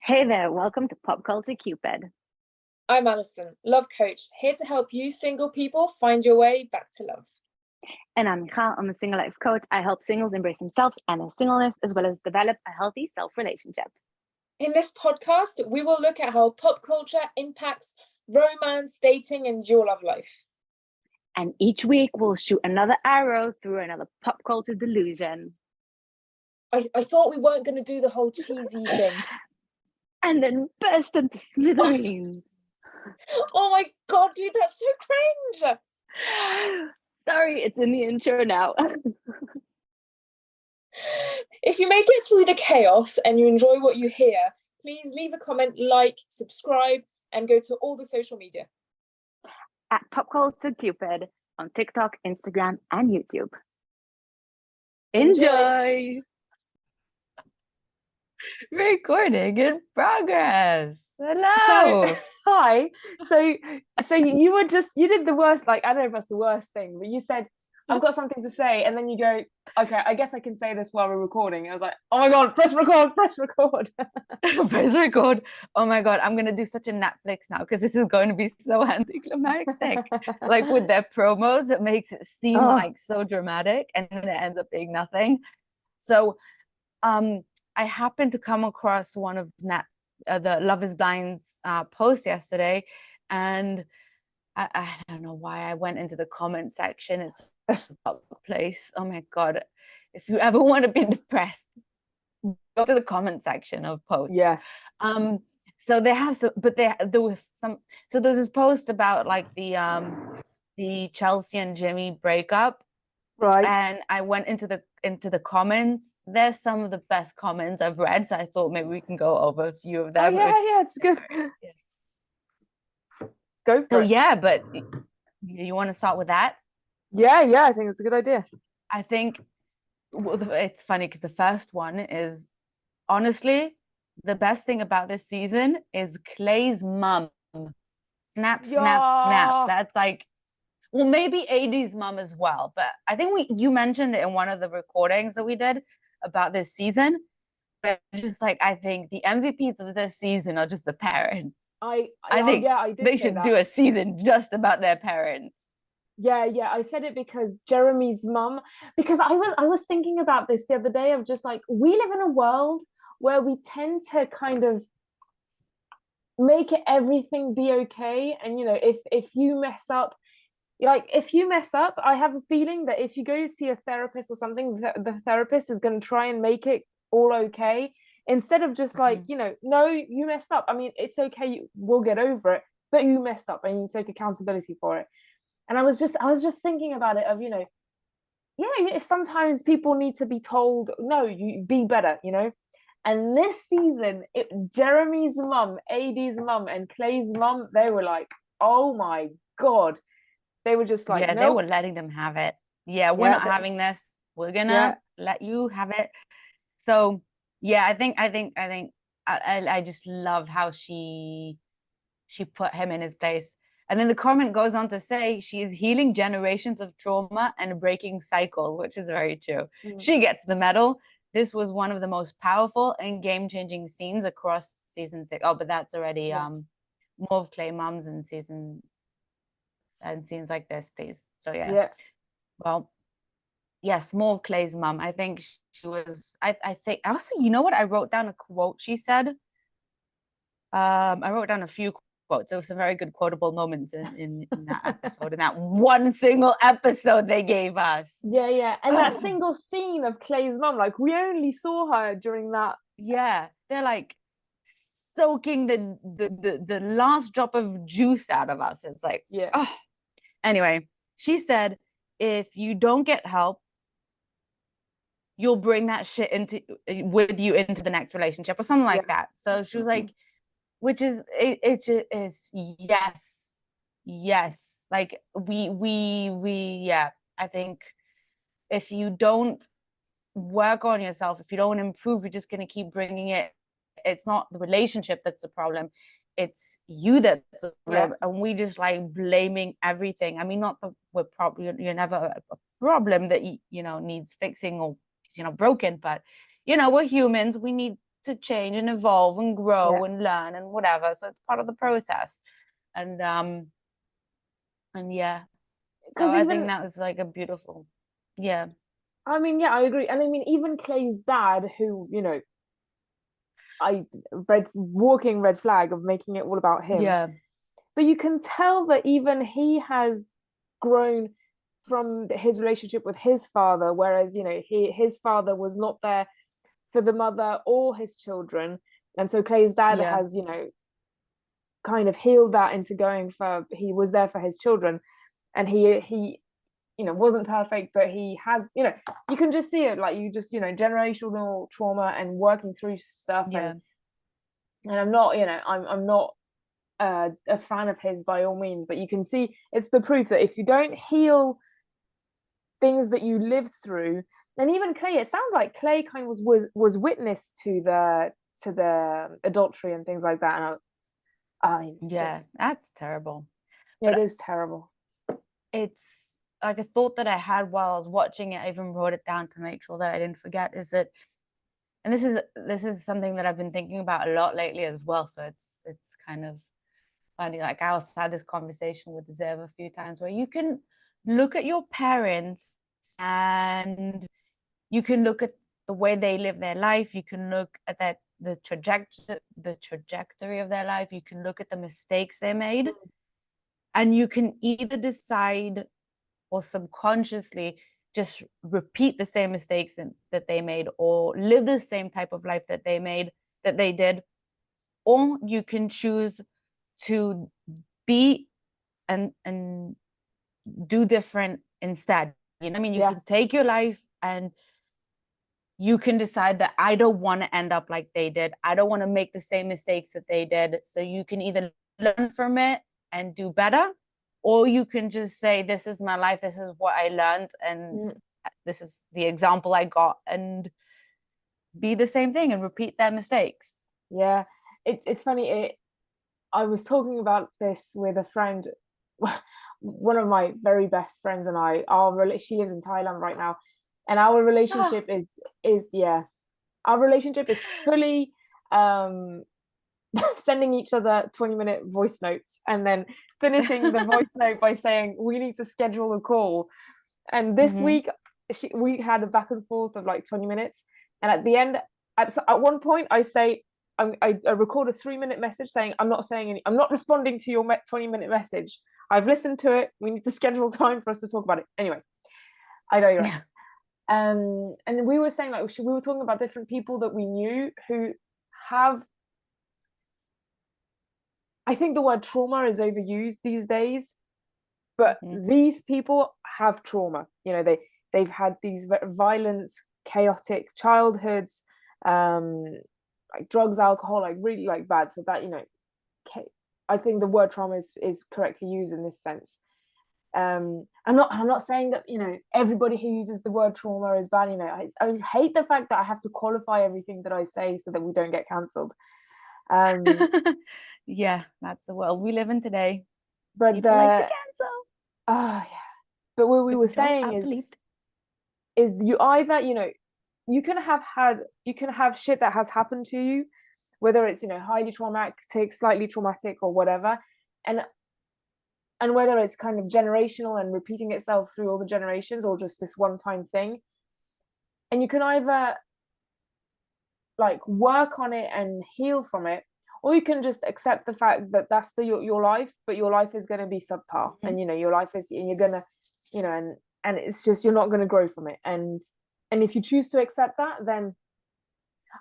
Hey there, welcome to Pop Culture Cupid. I'm Alison, love coach, here to help you single people find your way back to love. And I'm Michal, I'm a single life coach. I help singles embrace themselves and their singleness, as well as develop a healthy self-relationship. In this podcast, we will look at how pop culture impacts romance, dating, and your love life. And each week we'll shoot another arrow through another pop culture delusion. I thought we weren't going to do the whole cheesy thing. And then burst into smithereens. Oh my god, dude, that's so cringe! Sorry, it's in the intro now. If you make it through the chaos and you enjoy what you hear, please leave a comment, like, subscribe, and go to all the social media. At Pop Culture Cupid on TikTok, Instagram, and YouTube. Enjoy! Recording in progress. Hello. Hi. So you did the worst, like, I don't know if that's the worst thing, but you said, I've got something to say, and then you go, okay, I guess I can say this while we're recording. I was like, oh my god, press record. Press record. Oh my god, I'm gonna do such a Netflix now because this is going to be so anticlimactic. Like with their promos, it makes it seem like so dramatic, and then it ends up being nothing. So I happened to come across one of the Love is Blind's posts yesterday, and I don't know why I went into the comment section. It's a place. Oh my god, if you ever want to be depressed, go to the comment section of posts. Yeah. So they have some, but there was some. So there's this post about like the Chelsea and Jimmy breakup. Right. And I went into the comments. There's some of the best comments I've read, so I thought maybe we can go over a few of them. Yeah, it's good. Go for it. Yeah, but you want to start with that? Yeah, I think it's a good idea. I think it's funny because the first one is, honestly, the best thing about this season is Clay's mum. Snap. That's like, well, maybe AD's mum as well, but I think you mentioned it in one of the recordings that we did about this season. But just like, I think the MVPs of this season are just the parents. I think they should do a season just about their parents. Yeah, I said it because Jeremy's mum, because I was thinking about this the other day of just like, we live in a world where we tend to kind of make it everything be okay, and you know, if you mess up, I have a feeling that if you go to see a therapist or something, the therapist is going to try and make it all okay, instead of just like, you know, no, you messed up. I mean, it's okay, we'll get over it, but you messed up and you take accountability for it. And I was just thinking about it of, you know, yeah, if sometimes people need to be told, no, you be better, you know. And this season, Jeremy's mum, AD's mum, and Clay's mum, they were like, oh my god. They were just like, yeah, nope. They were letting them have it. Yeah, we're not having this. We're gonna let you have it. So yeah, I think I just love how she put him in his place. And then the comment goes on to say she is healing generations of trauma and breaking cycles, which is very true. She gets the medal. This was one of the most powerful and game-changing scenes across season 6. Oh, but that's already more of Clay mums in season and scenes like this, please. So yeah. Well, yes, more of Clay's mum. I think she was. I think also, you know what? I wrote down a quote she said. I wrote down a few quotes. There were some very good quotable moments in that episode, in that one single episode they gave us. Yeah, and that single scene of Clay's mum, like we only saw her during that. Yeah, they're like soaking the last drop of juice out of us. It's like, Anyway, she said, if you don't get help, you'll bring that shit with you into the next relationship or something like that. So she was like, which is it's yes. Like we I think if you don't work on yourself, if you don't improve, you're just going to keep bringing it. It's not the relationship that's the problem. It's you that's the problem. And we just like blaming everything. I mean, not that we're probably, you're never a problem that, you know, needs fixing or, you know, broken, but, you know, we're humans. We need to change and evolve and grow and learn and whatever. So it's part of the process. And yeah. So I think that was like a beautiful, I mean, yeah, I agree. And I mean, even Clay's dad, who, you know, walking red flag of making it all about him. Yeah. But you can tell that even he has grown from his relationship with his father, whereas, you know, his father was not there for the mother or his children. And so Clay's dad has, you know, kind of healed that into he was there for his children. And he you know, wasn't perfect, but he has, you know, you can just see it, like, you just, you know, generational trauma and working through stuff. And I'm not, you know, I'm not a fan of his by all means, but you can see it's the proof that if you don't heal things that you lived through, and even Clay, it sounds like Clay kind of was witness to the adultery and things like that. And that's terrible. It is terrible. It's like a thought that I had while I was watching it. I even wrote it down to make sure that I didn't forget, is that, and this is something that I've been thinking about a lot lately as well, so it's kind of funny. Like, I also had this conversation with Zev a few times, where you can look at your parents and you can look at the way they live their life, you can look at the trajectory of their life, you can look at the mistakes they made, and you can either decide or subconsciously just repeat the same mistakes that they made, or live the same type of life that they did, or you can choose to be and do different instead. You know what I mean? You can take your life and you can decide that I don't want to end up like they did. I don't want to make the same mistakes that they did. So you can either learn from it and do better, or you can just say, this is my life, this is what I learned, and this is the example I got, and be the same thing and repeat their mistakes. Yeah, it's funny. I was talking about this with a friend, one of my very best friends and I. She lives in Thailand right now, and our relationship is our relationship is fully sending each other 20-minute voice notes and then finishing the voice note by saying, we need to schedule a call. And this week we had a back and forth of like 20 minutes, and at the end, at one point I say, I record a 3-minute message saying, I'm not responding to your 20-minute message, I've listened to it, we need to schedule time for us to talk about it. Anyway, I digress. And we were saying, like, we were talking about different people that we knew who have, I think the word trauma is overused these days, but these people have trauma. You know, they've had these violent, chaotic childhoods, like drugs, alcohol, like really like bad. So that, you know, I think the word trauma is correctly used in this sense. I'm not saying that, you know, everybody who uses the word trauma is bad. You know, I hate the fact that I have to qualify everything that I say so that we don't get cancelled. Yeah, that's the world we live in today. But people like to cancel. Oh yeah. But what we were saying is you either, you know, you can have shit that has happened to you, whether it's, you know, highly traumatic, slightly traumatic, or whatever, and whether it's kind of generational and repeating itself through all the generations, or just this one-time thing. And you can either like work on it and heal from it, or you can just accept the fact that that's your life, but your life is going to be subpar, and, you know, your life is, and you're gonna, you know, and it's just, you're not going to grow from it. And if you choose to accept that, then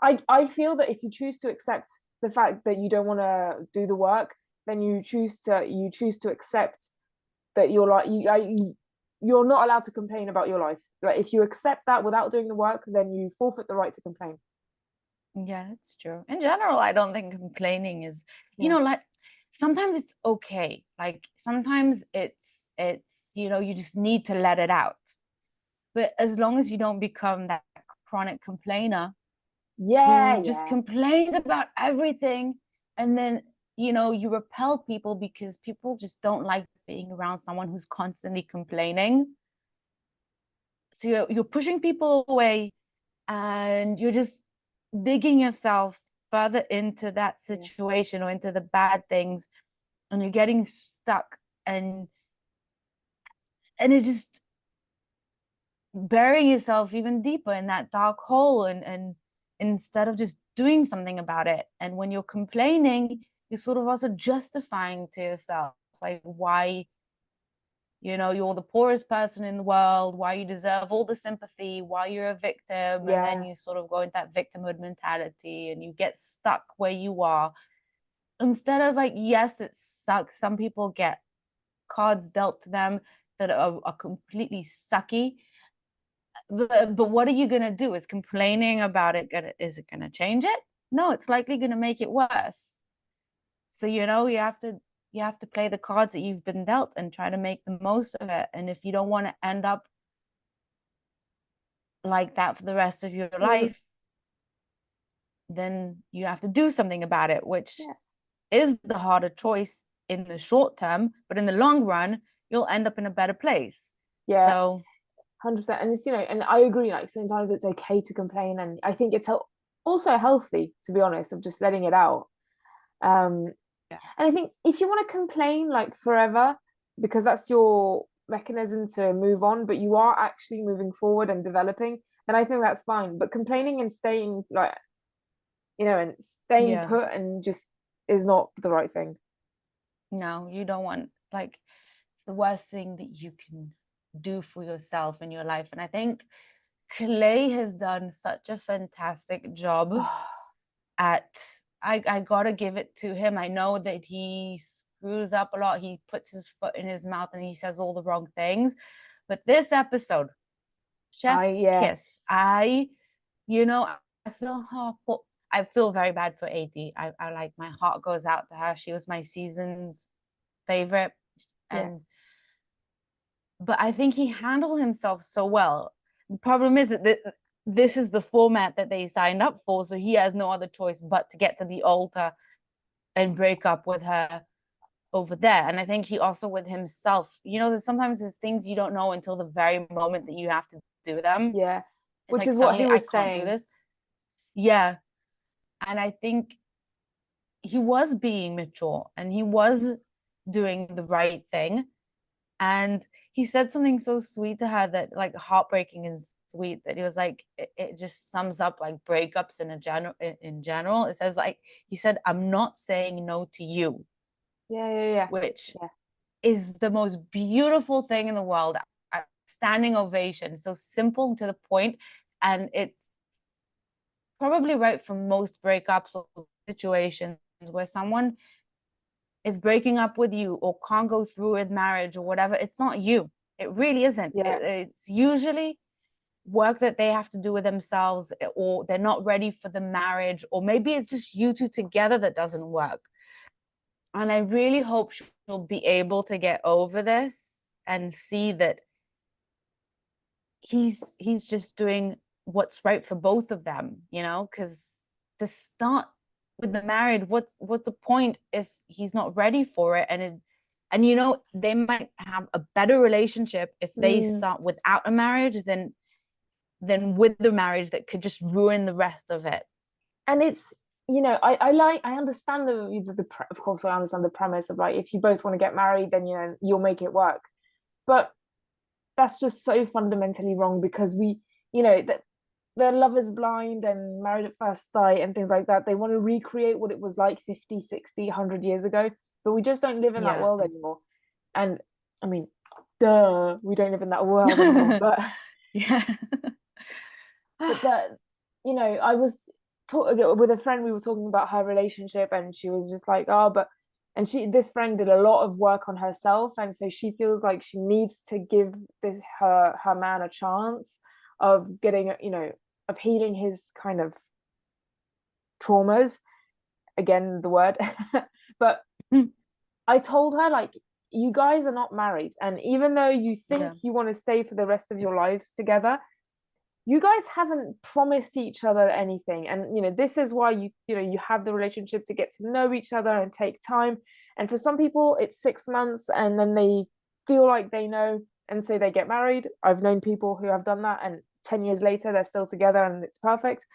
I feel that if you choose to accept the fact that you don't want to do the work, then you choose to accept that you're not allowed to complain about your life. Like, if you accept that without doing the work, then you forfeit the right to complain. Yeah, it's true. In general, I don't think complaining is, you know, like, sometimes it's okay. Like, sometimes it's, you know, you just need to let it out. But as long as you don't become that chronic complainer, who just complains about everything, and then, you know, you repel people because people just don't like being around someone who's constantly complaining. So you're pushing people away, and you're just digging yourself further into that situation or into the bad things, and you're getting stuck, and it's just burying yourself even deeper in that dark hole, and instead of just doing something about it. And when you're complaining, you're sort of also justifying to yourself like why, you know, you're the poorest person in the world, why you deserve all the sympathy, why you're a victim. And then you sort of go into that victimhood mentality and you get stuck where you are, instead of like, yes, it sucks, some people get cards dealt to them that are completely sucky, but what are you going to do? Is complaining about it is it going to change it? No, it's likely going to make it worse. So, you know, you have to play the cards that you've been dealt and try to make the most of it. And if you don't want to end up like that for the rest of your life, then you have to do something about it, which is the harder choice in the short term, but in the long run, you'll end up in a better place. So 100%. And it's, you know, and I agree, like sometimes it's okay to complain, and I think it's also healthy, to be honest, of just letting it out. And I think if you want to complain like forever because that's your mechanism to move on, but you are actually moving forward and developing, then I think that's fine. But complaining and staying like, you know, and staying put and just is not the right thing. No, you don't want, like, it's the worst thing that you can do for yourself in your life. And I think Clay has done such a fantastic job at, I gotta give it to him. I know that he screws up a lot. He puts his foot in his mouth and he says all the wrong things. But this episode, Chef's Kiss, you know, I feel very bad for AD. I like, my heart goes out to her. She was my season's favorite. And but I think he handled himself so well. The problem is that this is the format that they signed up for, so he has no other choice but to get to the altar and break up with her over there. And I think he also, with himself, you know, sometimes there's things you don't know until the very moment that you have to do them. Yeah, which like, is what he was saying. I can't do this. Yeah, and I think he was being mature and he was doing the right thing. And he said something so sweet to her, that like, heartbreaking and sweet, that he was like, it just sums up like breakups in general. It says, like, he said, I'm not saying no to you. Which is the most beautiful thing in the world. A standing ovation, so simple to the point, and it's probably right for most breakups or situations where someone is breaking up with you or can't go through with marriage or whatever. It's not you. It really isn't. It's usually work that they have to do with themselves, or they're not ready for the marriage, or maybe it's just you two together that doesn't work. And I really hope she'll be able to get over this and see that he's just doing what's right for both of them, you know, because to start with the marriage, what's the point if he's not ready for it? And you know, they might have a better relationship if they start without a marriage than with the marriage that could just ruin the rest of it. And it's, you know, I understand of course I understand the premise of like, if you both want to get married, then, you know, you'll make it work. But that's just so fundamentally wrong, because we, you know, that the Love is Blind and Married at First Sight and things like that, they want to recreate what it was like 50, 60, 100 years ago, but we just don't live in that world anymore. And I mean, duh, we don't live in that world anymore. But but that, you know, I was talking with a friend, we were talking about her relationship, and she was just like, this friend did a lot of work on herself, and so she feels like she needs to give her man a chance of getting, you know, of healing his kind of traumas, again the word. But I told her, like, you guys are not married, and even though you think you want to stay for the rest of your lives together, you guys haven't promised each other anything. And, you know, this is why you have the relationship, to get to know each other and take time. And for some people it's 6 months and then they feel like they know, and so they get married. I've known people who have done that, and 10 years later they're still together and it's perfect.